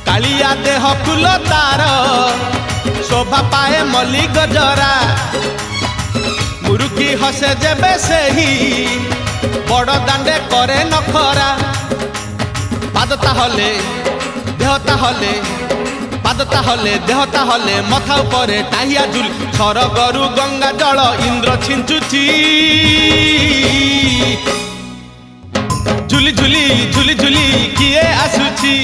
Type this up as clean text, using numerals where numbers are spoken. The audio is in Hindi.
कालिया देह फूल तार शोभा पाए मल्ली गजरा मुरुकी हसे जेबे सेही बड़ दांडे करे नखरा पादता हले देहता हले पादता हले देहता हले मथा उपरे टाहिया झुल सरगरु गंगा जल इंद्र छिंचुची झुली झुली झुली झुली किए आसुची।